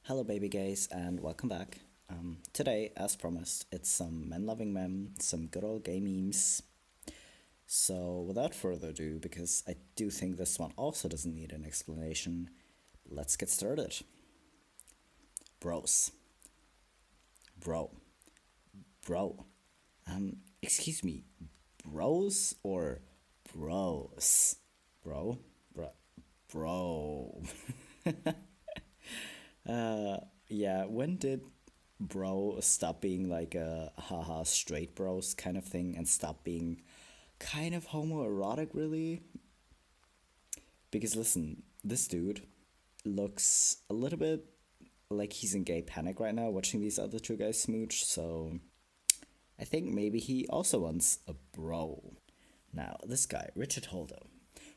Hello, baby gays, and welcome back. Today, as promised, it's some men loving men, some good old gay memes. So, without further ado, because I do think this one also doesn't need an explanation, let's get started. Bros. Bro. Bro. Excuse me, bros or bros? Bro? Bro. Yeah, when did bro stop being like a haha straight bros kind of thing and stop being kind of homoerotic, really? Because listen, this dude looks a little bit like he's in gay panic right now watching these other two guys smooch, so I think maybe he also wants a bro. Now, this guy, Richard Holder,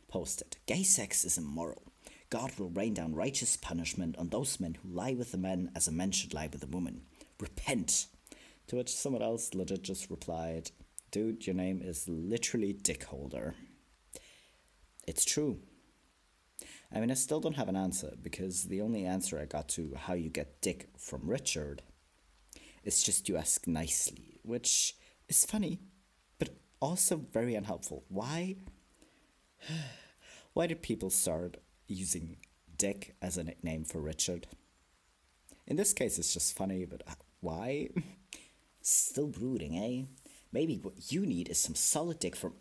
posted, "Gay sex is immoral. God will rain down righteous punishment on those men who lie with a man as a man should lie with a woman. Repent." To which someone else legit just replied, "Dude, your name is literally Dick Holder." It's true. I mean, I still don't have an answer because the only answer I got to how you get dick from Richard is just you ask nicely, which is funny, but also very unhelpful. Why did people start using Dick as a nickname for Richard? In this case, it's just funny, but why? Still brooding, eh? Maybe what you need is some solid dick from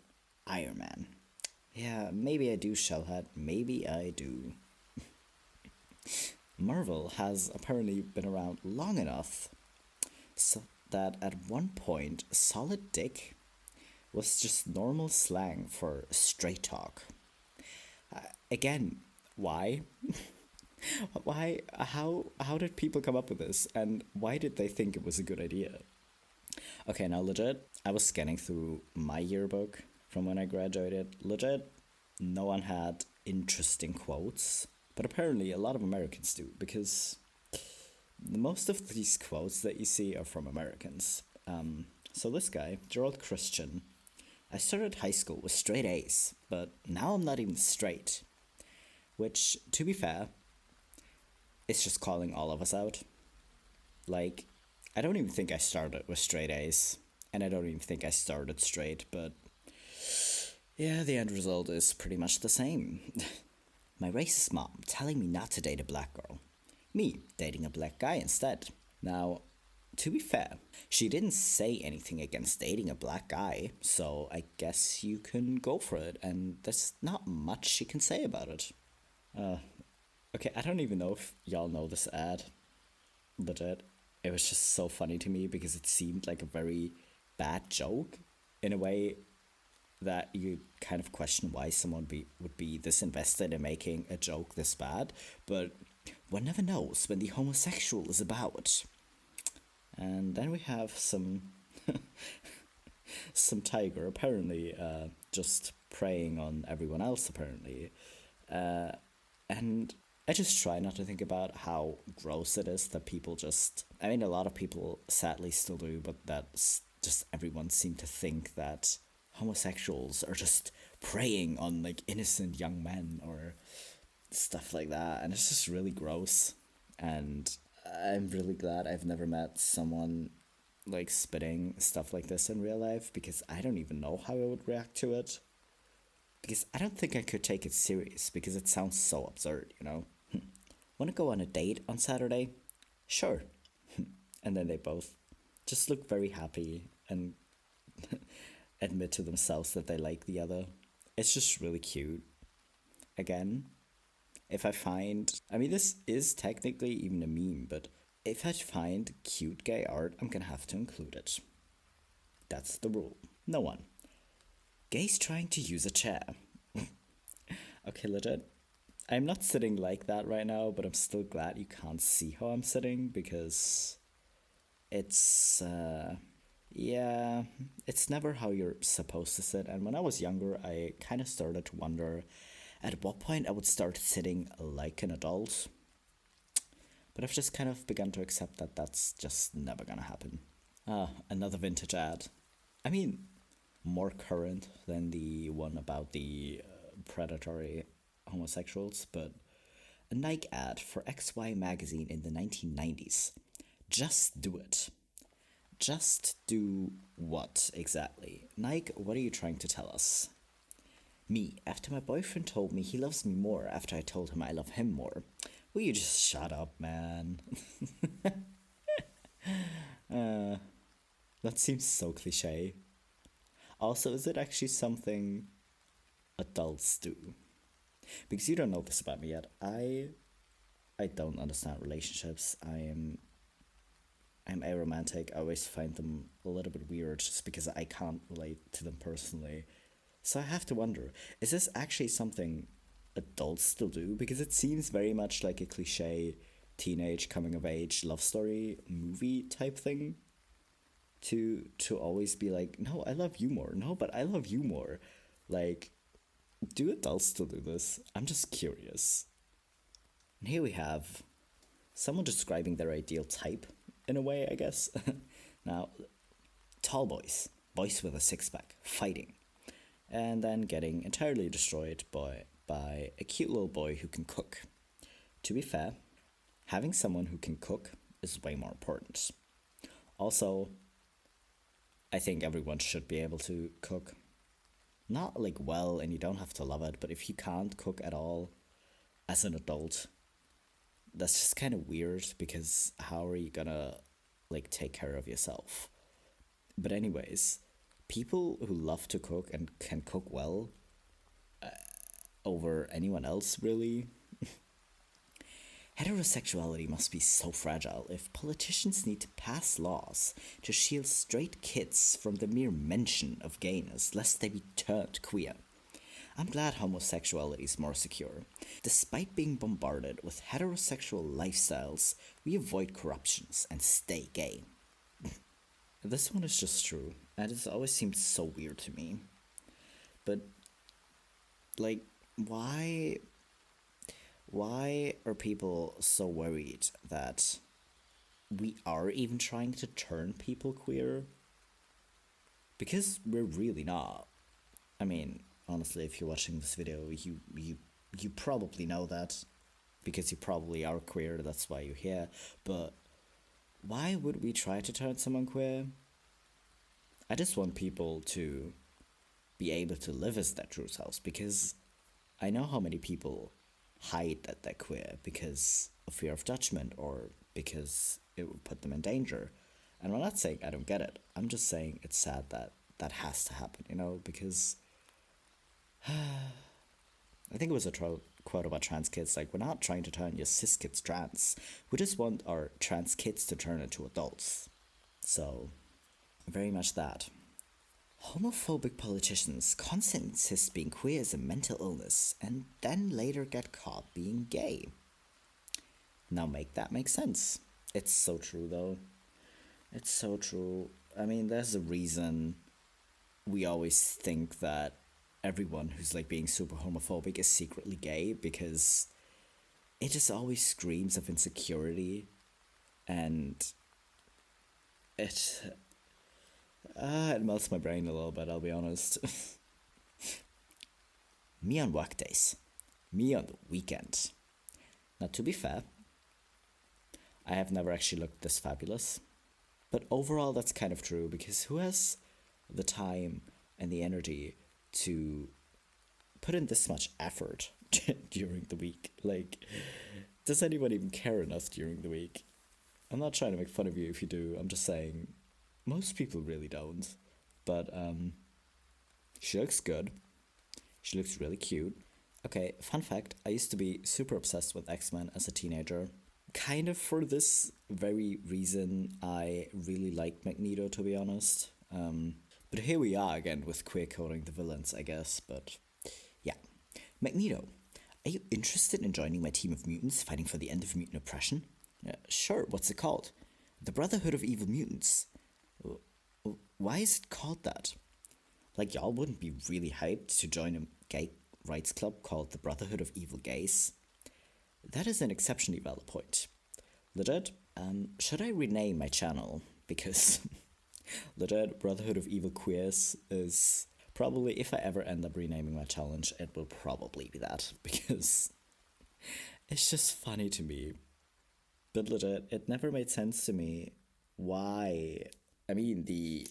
Iron Man. Yeah, maybe I do, Shellhead. Maybe I do. Marvel has apparently been around long enough so that at one point, solid dick was just normal slang for straight talk. Again, why? Why? How did people come up with this, and why did they think it was a good idea? Okay, now legit, I was scanning through my yearbook from when I graduated. Legit, no one had interesting quotes, but apparently a lot of Americans do because most of these quotes that you see are from Americans. So this guy, Gerald Christian, "I started high school with straight A's, but now I'm not even straight." Which, to be fair, is just calling all of us out. Like, I don't even think I started with straight A's, and I don't even think I started straight, but yeah, the end result is pretty much the same. My racist mom telling me not to date a black girl. Me dating a black guy instead. Now, to be fair, she didn't say anything against dating a black guy, so I guess you can go for it, and there's not much she can say about it. Uh, okay, I don't even know if y'all know this ad, legit. It was just so funny to me because it seemed like a very bad joke in a way that you kind of question why would be this invested in making a joke this bad, but one never knows when the homosexual is about. And then we have some tiger apparently just preying on everyone else apparently, and I just try not to think about how gross it is that people just. I mean, a lot of people sadly still do, but that's just everyone seem to think that homosexuals are just preying on like innocent young men or stuff like that, and it's just really gross. And I'm really glad I've never met someone like spitting stuff like this in real life because I don't even know how I would react to it. Because I don't think I could take it serious because it sounds so absurd, you know? "Want to go on a date on Saturday?" "Sure." And then they both just look very happy and admit to themselves that they like the other. It's just really cute. Again, if I find. I mean, this is technically even a meme, but if I find cute gay art, I'm gonna have to include it. That's the rule. No one. Gays trying to use a chair. Okay, legit. I'm not sitting like that right now, but I'm still glad you can't see how I'm sitting because it's yeah, it's never how you're supposed to sit. And when I was younger, I kind of started to wonder at what point I would start sitting like an adult. But I've just kind of begun to accept that that's just never gonna happen. Another vintage ad. I mean, more current than the one about the predatory homosexuals, but a Nike ad for XY magazine in the 1990s. Just do it. Just do what exactly? Nike, what are you trying to tell us? Me, after my boyfriend told me he loves me more after I told him I love him more. Will you just shut up, man? That seems so cliche. Also, is it actually something adults do? Because you don't know this about me yet. I don't understand relationships. I'm aromantic. I always find them a little bit weird just because I can't relate to them personally. So I have to wonder, is this actually something adults still do? Because it seems very much like a cliche teenage coming of age love story movie type thing. To always be like, no, I love you more. No, but I love you more. Like, do adults still do this? I'm just curious. And here we have someone describing their ideal type, in a way, I guess. Now, tall boys with a six pack, fighting, and then getting entirely destroyed by a cute little boy who can cook. To be fair, having someone who can cook is way more important. Also, I think everyone should be able to cook. Not like well, and you don't have to love it, but if you can't cook at all as an adult, that's just kind of weird because how are you gonna like take care of yourself? But anyways, people who love to cook and can cook well over anyone else really. Heterosexuality must be so fragile if politicians need to pass laws to shield straight kids from the mere mention of gayness lest they be turned queer. I'm glad homosexuality is more secure. Despite being bombarded with heterosexual lifestyles, we avoid corruptions and stay gay. This one is just true, and it's always seemed so weird to me. But, like, why are people so worried that we are even trying to turn people queer? Because we're really not. I mean, honestly, if you're watching this video, you probably know that because you probably are queer, that's why you're here. But why would we try to turn someone queer? I just want people to be able to live as their true selves because I know how many people hide that they're queer because of fear of judgment or because it would put them in danger. And I'm not saying I don't get it. I'm just saying it's sad that that has to happen, because I think it was a quote about trans kids, like, we're not trying to turn your cis kids trans. We just want our trans kids to turn into adults. So, very much that. Homophobic politicians constantly insist being queer is a mental illness and then later get caught being gay. Now make that make sense. It's so true though. It's so true. I mean, there's a reason we always think that everyone who's like being super homophobic is secretly gay because it just always screams of insecurity and it melts my brain a little bit, I'll be honest. Me on workdays. Me on the weekend. Now, to be fair, I have never actually looked this fabulous. But overall, that's kind of true because who has the time and the energy to put in this much effort during the week? Like, does anyone even care enough during the week? I'm not trying to make fun of you if you do. I'm just saying most people really don't. But she looks good. She looks really cute. Okay, fun fact, I used to be super obsessed with X-Men as a teenager. Kind of for this very reason I really liked Magneto, to be honest. But here we are again with queer coding the villains, I guess. But yeah. Magneto, are you interested in joining my team of mutants fighting for the end of mutant oppression? Sure, what's it called? The Brotherhood of Evil Mutants. Why is it called that? Like, y'all wouldn't be really hyped to join a gay rights club called the Brotherhood of Evil Gays? That is an exceptionally valid point. Legit, should I rename my channel? Because legit, Brotherhood of Evil Queers is probably, if I ever end up renaming my challenge, it will probably be that. Because It's just funny to me. But legit, it never made sense to me why. I mean, the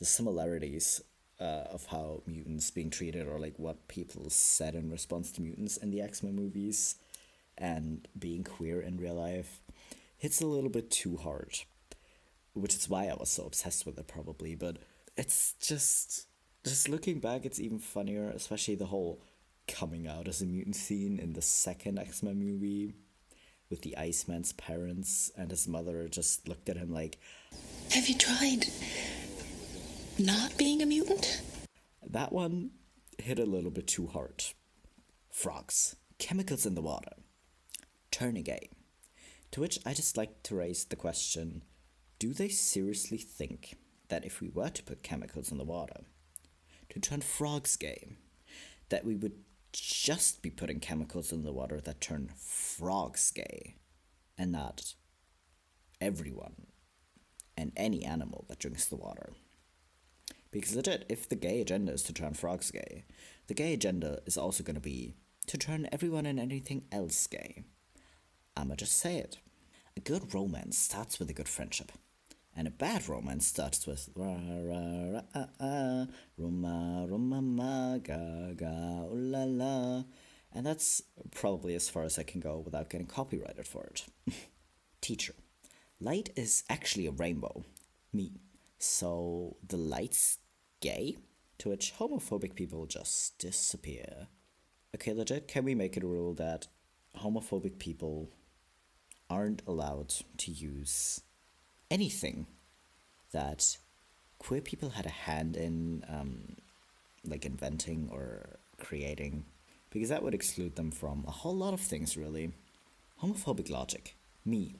similarities of how mutants being treated, or like what people said in response to mutants in the X-Men movies and being queer in real life, hits a little bit too hard, which is why I was so obsessed with it probably. But it's just looking back, it's even funnier, especially the whole coming out as a mutant scene in the second X-Men movie with the Iceman's parents, and his mother just looked at him like, Have you tried not being a mutant? that one hit a little bit too hard. Frogs, chemicals in the water, turning gay. To which I just like to raise the question, do they seriously think that if we were to put chemicals in the water to turn frogs gay, that we would just be putting chemicals in the water that turn frogs gay, and not everyone and any animal that drinks the water? Because legit, if the gay agenda is to turn frogs gay, the gay agenda is also going to be to turn everyone and anything else gay. I'ma just say it. A good romance starts with a good friendship. And a bad romance starts with ra ra ra ruma ruma ma ga ga ooh la la. And that's probably as far as I can go without getting copyrighted for it. Teacher. Light is actually a rainbow. Me. So the light's gay? To which homophobic people just disappear. Okay, legit, can we make it a rule that homophobic people aren't allowed to use anything that queer people had a hand in, like inventing or creating? Because that would exclude them from a whole lot of things, really. Homophobic logic. Me.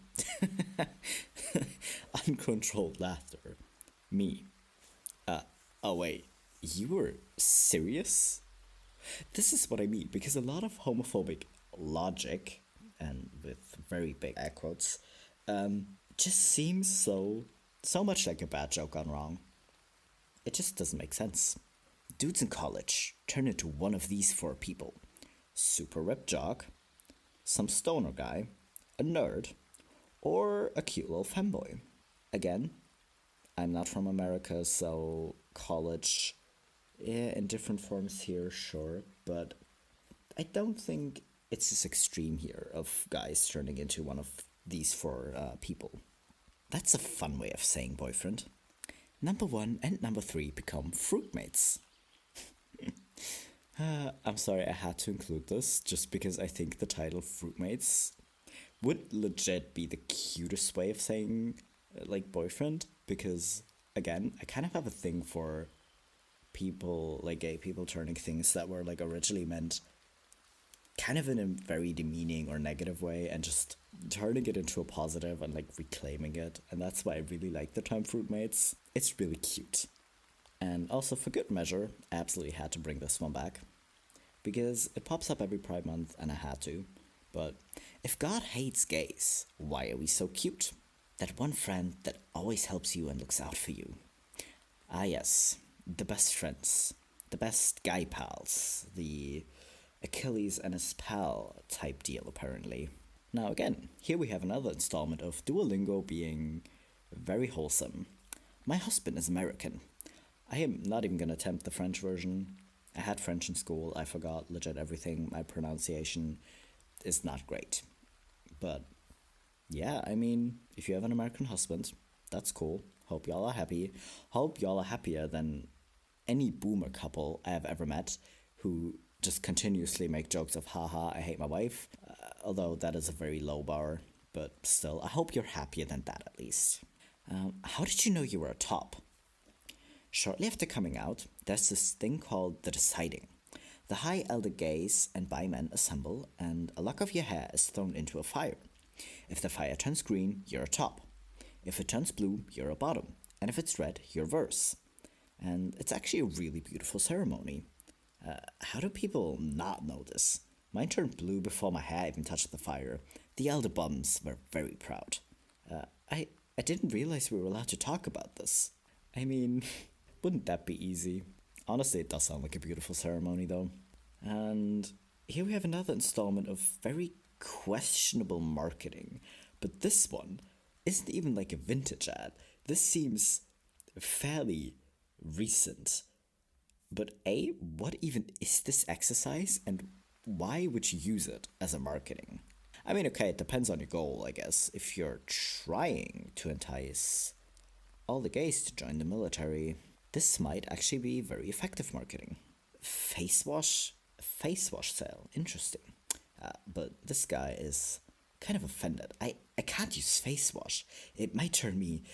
Uncontrolled laughter. Me. Oh wait, you were serious? This is what I mean, because a lot of homophobic logic, and with very big air quotes, just seems so much like a bad joke gone wrong. It just doesn't make sense. Dudes in college turn into one of these four people: super ripped jock, some stoner guy, a nerd, or a cute little femboy. Again, I'm not from America, so college, yeah, in different forms here, sure, but I don't think it's this extreme here of guys turning into one of these four people. That's a fun way of saying boyfriend. Number 1 and number 3 become fruitmates. I'm sorry, I had to include this just because I think the title fruitmates would legit be the cutest way of saying like boyfriend, because again, I kind of have a thing for people, like gay people, turning things that were like originally meant kind of in a very demeaning or negative way and just turning it into a positive and like reclaiming it. And that's why I really like the term fruitmates. It's really cute. And also, for good measure, I absolutely had to bring this one back because it pops up every Pride Month and I had to. But if God hates gays, why are we so cute? That one friend that always helps you and looks out for you. Ah yes, the best friends, the best guy pals, the Achilles and his pal type deal apparently. Now again, here we have another installment of Duolingo being very wholesome. My husband is American. I am not even gonna attempt the French version. I had French in school, I forgot legit everything, my pronunciation is not great. But yeah, I mean, if you have an American husband, that's cool. Hope y'all are happy. Hope y'all are happier than any boomer couple I have ever met who just continuously make jokes of haha, I hate my wife. Although that is a very low bar, but still, I hope you're happier than that at least. How did you know you were a top? Shortly after coming out, there's this thing called the deciding. The high elder gays and bi men assemble, and a lock of your hair is thrown into a fire. If the fire turns green, you're a top. If it turns blue, you're a bottom. And if it's red, you're verse. And it's actually a really beautiful ceremony. How do people not know this? Mine turned blue before my hair even touched the fire. The elder bums were very proud. I didn't realize we were allowed to talk about this. I mean, wouldn't that be easy? Honestly, it does sound like a beautiful ceremony though. And here we have another installment of very questionable marketing, but this one isn't even like a vintage ad. This seems fairly recent. But A, what even is this exercise and why would you use it as a marketing? I mean, okay, it depends on your goal, I guess. If you're trying to entice all the gays to join the military, this might actually be very effective marketing. Face wash sale, interesting. But this guy is kind of offended. I can't use face wash. It might turn me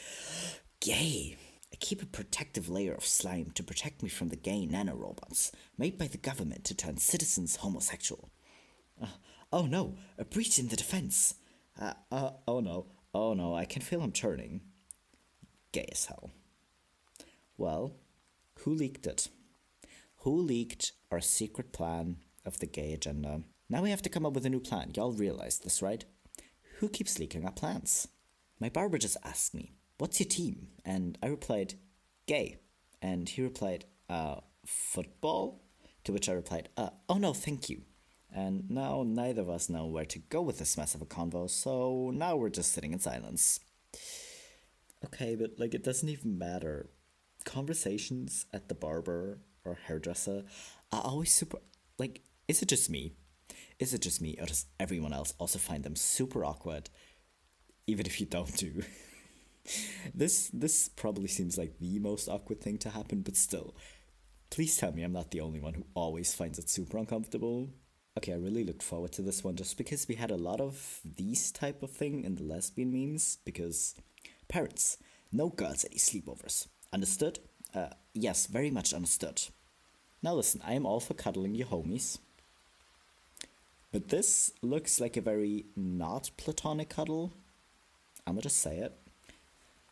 gay. I keep a protective layer of slime to protect me from the gay nanorobots made by the government to turn citizens homosexual. Oh no, a breach in the defense. Oh no, I can feel him turning. Gay as hell. Well, who leaked it? Who leaked our secret plan of the gay agenda? Now we have to come up with a new plan. Y'all realize this, right? Who keeps leaking our plans? My barber just asked me, "What's your team?" And I replied, "Gay." And he replied, "Football?" To which I replied, "Oh no, thank you." And now neither of us know where to go with this mess of a convo, so now we're just sitting in silence. Okay, but like it doesn't even matter. Conversations at the barber or hairdresser are always super. Like, is it just me? Is it just me, or does everyone else also find them super awkward, even if you don't do? This probably seems like the most awkward thing to happen, but still, please tell me I'm not the only one who always finds it super uncomfortable. Okay, I really looked forward to this one just because we had a lot of these type of thing in the lesbian memes. Because parents, no girls at these sleepovers. Understood? Yes, very much understood. Now listen, I am all for cuddling your homies. But this looks like a very not platonic cuddle. I'ma just say it.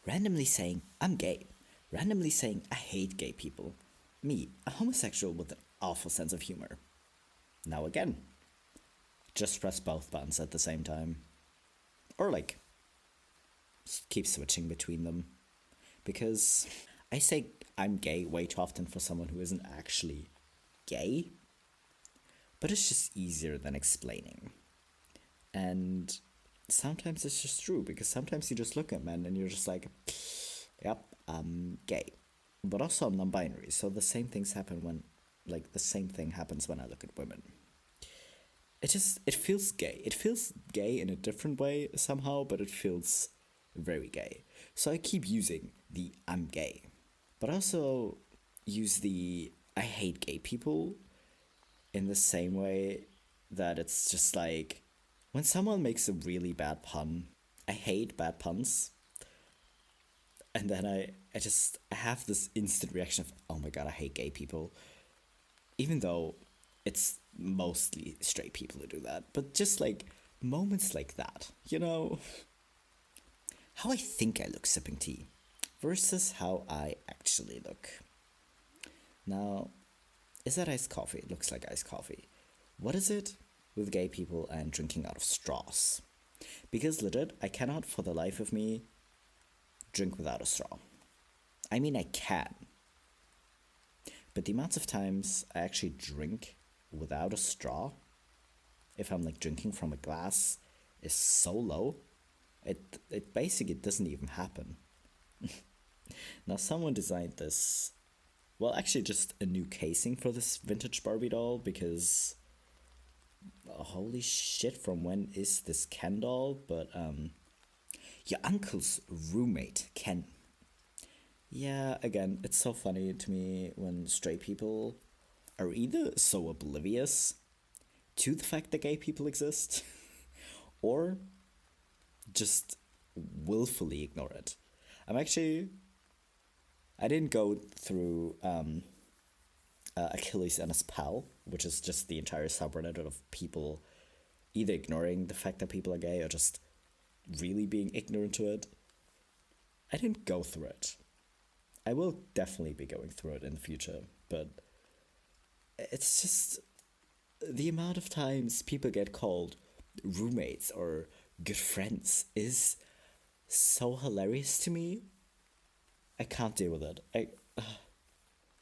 Randomly saying, "I'm gay." Randomly saying, "I hate gay people." Me, a homosexual with an awful sense of humor. Now again. Just press both buttons at the same time. Or like, keep switching between them. Because I say I'm gay way too often for someone who isn't actually gay. But it's just easier than explaining. And sometimes it's just true, because sometimes you just look at men and you're just like, yep, I'm gay. But also I'm non-binary, so the same things happen when, like, the same thing happens when I look at women. It feels gay. It feels gay in a different way somehow, but it feels very gay. So I keep using the "I'm gay," but also use the "I hate gay people" in the same way that it's just like when someone makes a really bad pun. I hate bad puns. And then I have this instant reaction of, oh my god, I hate gay people. Even though it's mostly straight people who do that. But just like moments like that, you know? How I think I look sipping tea versus how I actually look. Now, is that iced coffee? It looks like iced coffee. What is it with gay people and drinking out of straws? Because legit, I cannot for the life of me drink without a straw. I mean, I can. But the amounts of times I actually drink without a straw, if I'm like drinking from a glass, is so low. It basically doesn't even happen. Now, someone designed this. Well, actually, just a new casing for this vintage Barbie doll, because holy shit, from when is this Ken doll? But your uncle's roommate, Ken. Yeah, again, it's so funny to me when straight people are either so oblivious to the fact that gay people exist, or just willfully ignore it. I didn't go through Achilles and his pal, which is just the entire subreddit of people either ignoring the fact that people are gay or just really being ignorant to it. I didn't go through it. I will definitely be going through it in the future, but it's just the amount of times people get called roommates or good friends is so hilarious to me. I can't deal with it.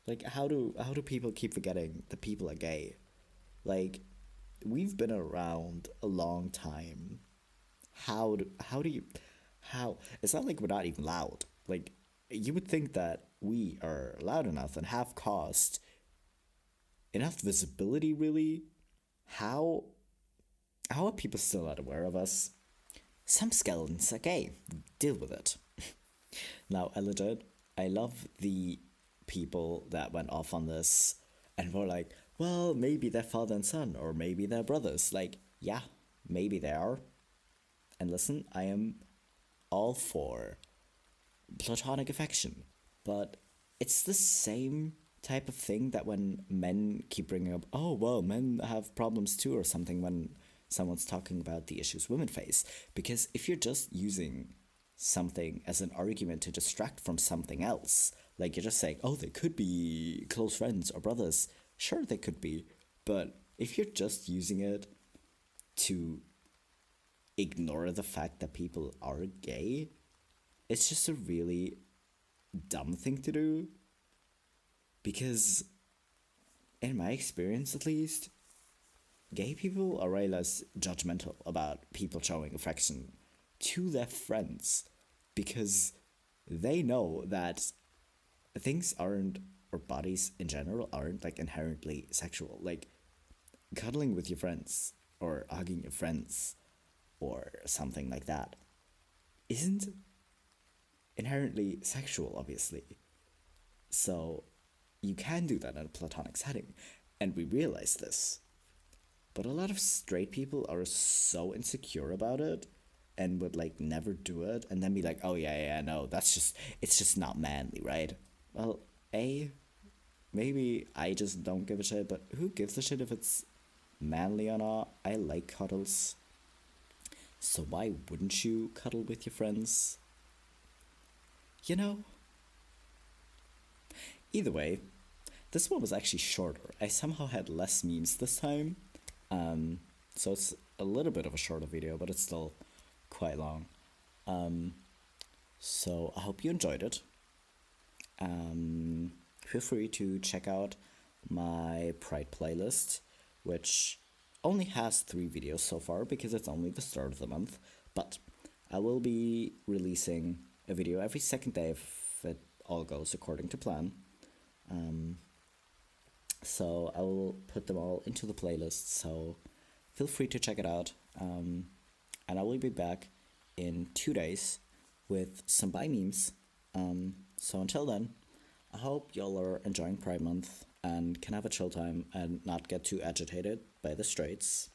Like how do people keep forgetting that people are gay? Like, we've been around a long time. How do you how it's not like we're not even loud. Like you would think that we are loud enough and have caused enough visibility really. How how are people still not aware of us? Some skeletons are gay. Deal with it. Now, I love the people that went off on this and were like, well, maybe they're father and son, or maybe they're brothers. Like, yeah, maybe they are. And listen, I am all for platonic affection, but it's the same type of thing that when men keep bringing up, oh, well, men have problems too, or something when someone's talking about the issues women face. Because if you're just using something as an argument to distract from something else, like you're just saying, oh, they could be close friends or brothers, sure, they could be. But if you're just using it to ignore the fact that people are gay, it's just a really dumb thing to do. Because, in my experience at least, gay people are way less judgmental about people showing affection to their friends because they know that things aren't, or bodies in general, aren't like inherently sexual. Like, cuddling with your friends or hugging your friends or something like that isn't inherently sexual, obviously. So you can do that in a platonic setting, and we realize this. But a lot of straight people are so insecure about it and would like never do it and then be like, oh yeah, no, it's just not manly, right? Well, maybe I just don't give a shit, but who gives a shit if it's manly or not? I like cuddles. So why wouldn't you cuddle with your friends? You know? Either way, this one was actually shorter. I somehow had less memes this time. So it's a little bit of a shorter video, but it's still quite long. So I hope you enjoyed it. Feel free to check out my Pride playlist, which only has 3 videos so far because it's only the start of the month. But I will be releasing a video every second day if it all goes according to plan. So I will put them all into the playlist, so feel free to check it out. And I will be back in 2 days with some bi memes. So until then, I hope y'all are enjoying Pride Month and can have a chill time and not get too agitated by the straights.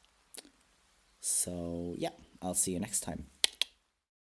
So yeah, I'll see you next time.